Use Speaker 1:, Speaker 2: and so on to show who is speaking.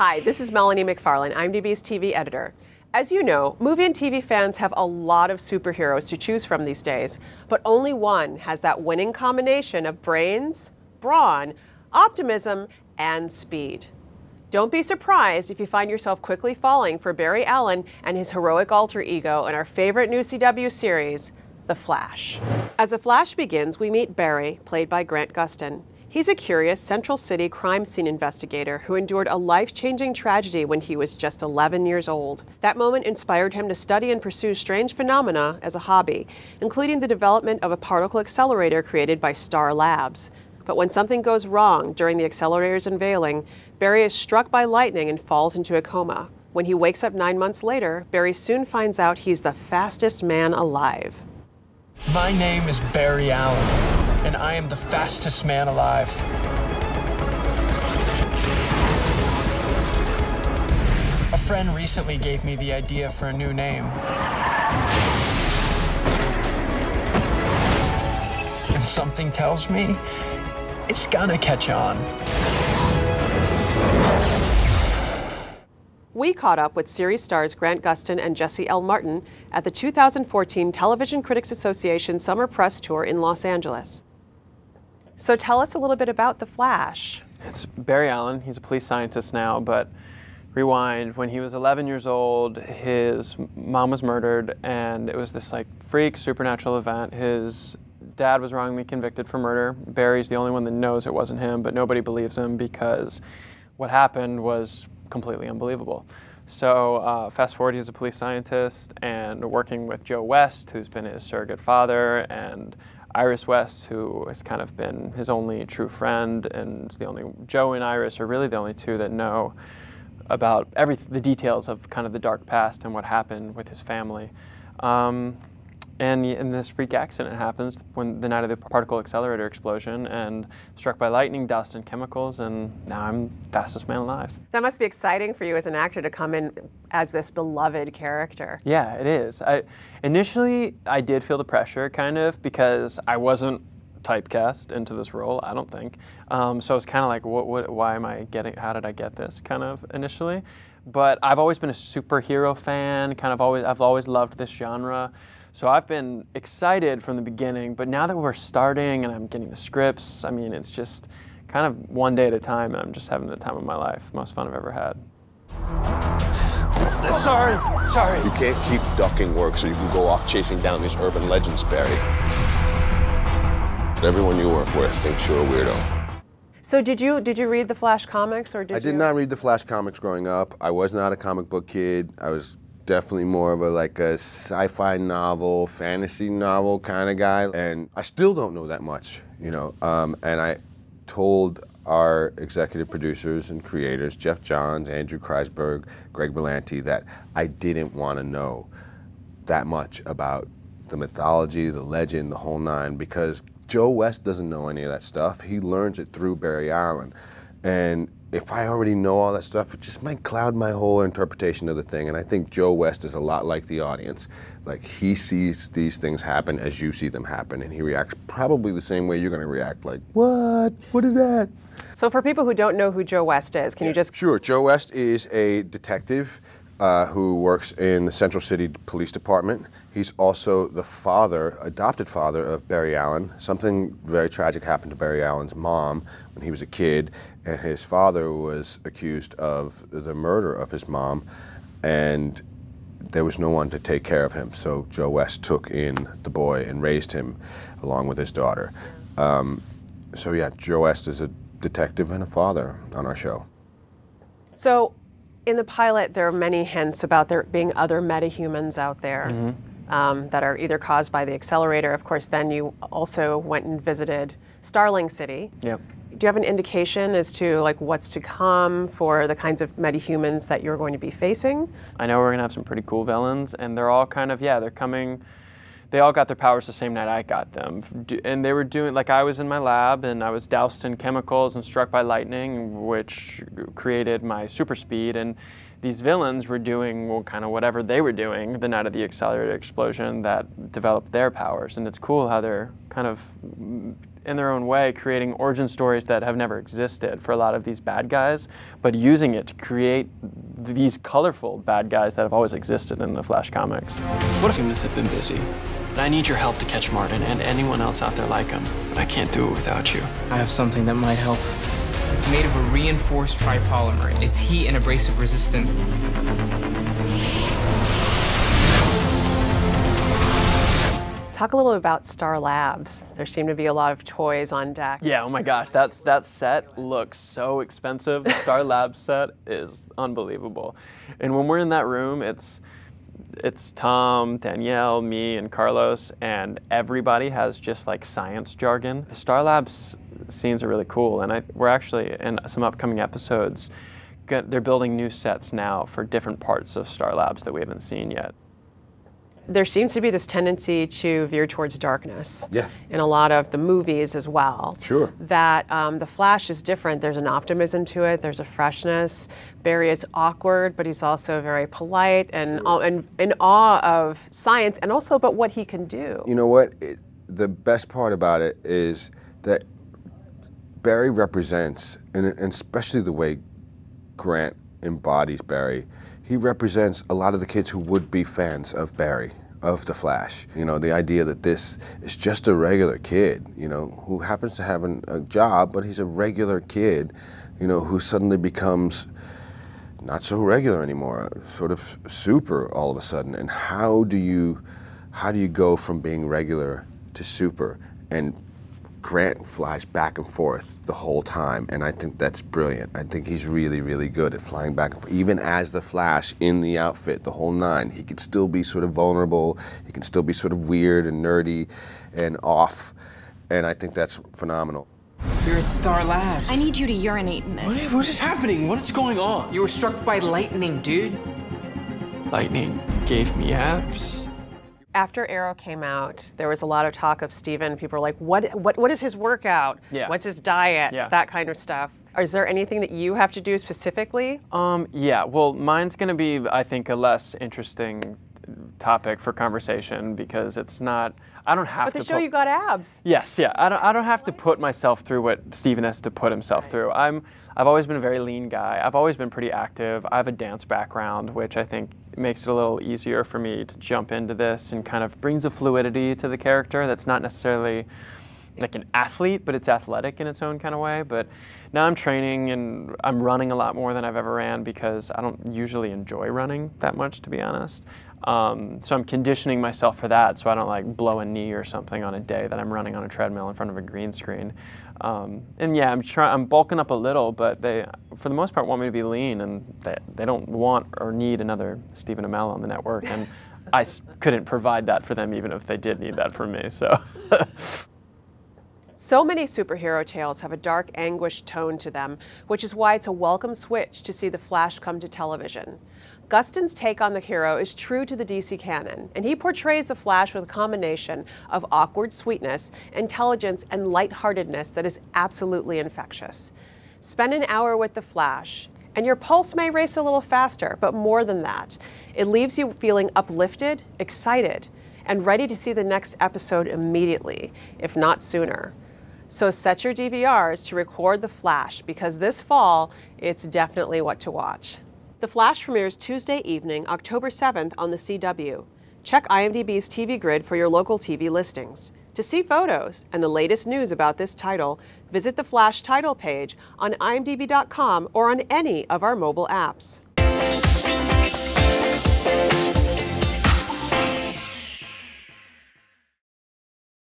Speaker 1: Hi, this is Melanie McFarland, IMDb's TV editor. As you know, movie and TV fans have a lot of superheroes to choose from these days, but only one has that winning combination of brains, brawn, optimism, and speed. Don't be surprised if you find yourself quickly falling for Barry Allen and his heroic alter ego in our favorite new CW series, The Flash. As The Flash begins, we meet Barry, played by Gustin. He's a curious Central City crime scene investigator who endured a life-changing tragedy when he was just 11 years old. That moment inspired him to study and pursue strange phenomena as a hobby, including the development of a particle accelerator created by Star Labs. But when something goes wrong during the accelerator's unveiling, Barry is struck by lightning and falls into a coma. When he wakes up 9 months later, Barry soon finds out he's the fastest man alive.
Speaker 2: My name is Barry Allen, and I am the fastest man alive. A friend recently gave me the idea for a new name. And something tells me it's gonna catch on.
Speaker 1: We caught up with series stars Gustin and Jesse L. Martin at the 2014 Television Critics Association Summer Press Tour in Los Angeles. So tell us a little bit about The Flash.
Speaker 3: It's Barry Allen. He's a police scientist now, but rewind, when he was 11 years old, his mom was murdered, and it was this like freak supernatural event. His dad was wrongly convicted for murder. Barry's the only one that knows it wasn't him, but nobody believes him because what happened was completely unbelievable. So fast forward, he's a police scientist and working with Joe West, who's been his surrogate father, and Iris West, who has kind of been his only true friend, and Joe and Iris are really the only two that know about the details of kind of the dark past and what happened with his family. And this freak accident happens when the night of the particle accelerator explosion, and struck by lightning, dust, and chemicals, and now I'm the fastest man alive.
Speaker 1: That must be exciting for you as an actor to come in as this beloved character.
Speaker 3: Yeah, it is. Initially, I did feel the pressure, kind of, because I wasn't typecast into this role, I don't think. So I was kind of like, why am I how did I get this, kind of, initially? But I've always been a superhero fan, I've always loved this genre. So I've been excited from the beginning, but now that we're starting and I'm getting the scripts, I mean, it's just kind of one day at a time, and I'm just having the time of my life. Most fun I've ever had.
Speaker 2: Sorry.
Speaker 4: You can't keep ducking work so you can go off chasing down these urban legends, Barry. Everyone you work with thinks you're a weirdo.
Speaker 1: So did you read the Flash comics, or did you?
Speaker 4: I did not read the Flash comics growing up. I was not a comic book kid. I was definitely more of a sci-fi novel, fantasy novel kind of guy, and I still don't know that much, you know. And I told our executive producers and creators, Jeff Johns, Andrew Kreisberg, Greg Berlanti, that I didn't want to know that much about the mythology, the legend, the whole nine, because Joe West doesn't know any of that stuff. He learns it through Barry Allen. And if I already know all that stuff, it just might cloud my whole interpretation of the thing. And I think Joe West is a lot like the audience. Like, he sees these things happen as you see them happen, and he reacts probably the same way you're going to react. Like, what? What is that?
Speaker 1: So for people who don't know who Joe West is, can you just...
Speaker 4: Sure. Joe West is a detective who works in the Central City Police Department. He's also the adopted father of Barry Allen. Something very tragic happened to Barry Allen's mom when he was a kid, and his father was accused of the murder of his mom, and there was no one to take care of him. So Joe West took in the boy and raised him along with his daughter. So yeah, Joe West is a detective and a father on our show.
Speaker 1: So in the pilot, there are many hints about there being other metahumans out there that are either caused by the accelerator. Of course, then you also went and visited Starling City.
Speaker 3: Yep.
Speaker 1: Do you have an indication as to what's to come for the kinds of metahumans that you're going to be facing?
Speaker 3: I know we're gonna have some pretty cool villains, and they're all kind of, they're coming. They all got their powers the same night I got them. And they were doing, I was in my lab and I was doused in chemicals and struck by lightning, which created my super speed. And these villains were doing, kind of whatever they were doing the night of the accelerator explosion that developed their powers. And it's cool how they're kind of in their own way, creating origin stories that have never existed for a lot of these bad guys, but using it to create these colorful bad guys that have always existed in the Flash comics.
Speaker 2: What if humans have been busy? But I need your help to catch Martin and anyone else out there like him. But I can't do it without you.
Speaker 5: I have something that might help. It's made of a reinforced tripolymer. It's heat and abrasive resistant.
Speaker 1: Talk a little about Star Labs. There seem to be a lot of toys on deck.
Speaker 3: Yeah, oh my gosh, that set looks so expensive. The Star Labs set is unbelievable. And when we're in that room, it's Tom, Danielle, me, and Carlos, and everybody has just like science jargon. The Star Labs scenes are really cool, and we're actually, in some upcoming episodes, they're building new sets now for different parts of Star Labs that we haven't seen yet.
Speaker 1: There seems to be this tendency to veer towards darkness in a lot of the movies as well.
Speaker 4: Sure.
Speaker 1: That the Flash is different. There's an optimism to it. There's a freshness. Barry is awkward, but he's also very polite and in awe of science and also about what he can do.
Speaker 4: You know what? The best part about it is that Barry represents, and especially the way Grant embodies Barry, he represents a lot of the kids who would be fans of Barry, of the Flash. You know, the idea that this is just a regular kid, you know, who happens to have a job, but he's a regular kid, you know, who suddenly becomes not so regular anymore, sort of super all of a sudden. And how do you go from being regular to super? And Grant flies back and forth the whole time, and I think that's brilliant. I think he's really, really good at flying back and forth. Even as the Flash in the outfit, the whole nine, he can still be sort of vulnerable, he can still be sort of weird and nerdy and off, and I think that's phenomenal.
Speaker 5: You're at Star Labs.
Speaker 6: I need you to urinate in this.
Speaker 2: What is happening? What is going on?
Speaker 5: You were struck by lightning, dude.
Speaker 3: Lightning gave me abs.
Speaker 1: After Arrow came out, there was a lot of talk of Steven. People were like, what is his workout?
Speaker 3: Yeah.
Speaker 1: What's his diet?
Speaker 3: Yeah.
Speaker 1: That kind of stuff. Is there anything that you have to do specifically?
Speaker 3: Yeah, well, mine's going to be, I think, a less interesting topic for conversation because it's not, I don't have to.
Speaker 1: But they show you got abs.
Speaker 3: Yes, yeah, I don't have to put myself through what Steven has to put himself through. I've always been a very lean guy. I've always been pretty active. I have a dance background, which I think makes it a little easier for me to jump into this and kind of brings a fluidity to the character that's not necessarily like an athlete, but it's athletic in its own kind of way. But now I'm training and I'm running a lot more than I've ever ran because I don't usually enjoy running that much, to be honest. So I'm conditioning myself for that so I don't like blow a knee or something on a day that I'm running on a treadmill in front of a green screen. And yeah, I'm bulking up a little, but they, for the most part, want me to be lean, and they don't want or need another Stephen Amell on the network, and I couldn't provide that for them even if they did need that from me, so.
Speaker 1: So many superhero tales have a dark, anguished tone to them, which is why it's a welcome switch to see the Flash come to television. Gustin's take on the hero is true to the DC canon, and he portrays the Flash with a combination of awkward sweetness, intelligence, and lightheartedness that is absolutely infectious. Spend an hour with the Flash, and your pulse may race a little faster, but more than that, it leaves you feeling uplifted, excited, and ready to see the next episode immediately, if not sooner. So set your DVRs to record the Flash, because this fall, it's definitely what to watch. The Flash premieres Tuesday evening, October 7th on the CW. Check IMDb's TV Grid for your local TV listings. To see photos and the latest news about this title, visit the Flash title page on imdb.com or on any of our mobile apps.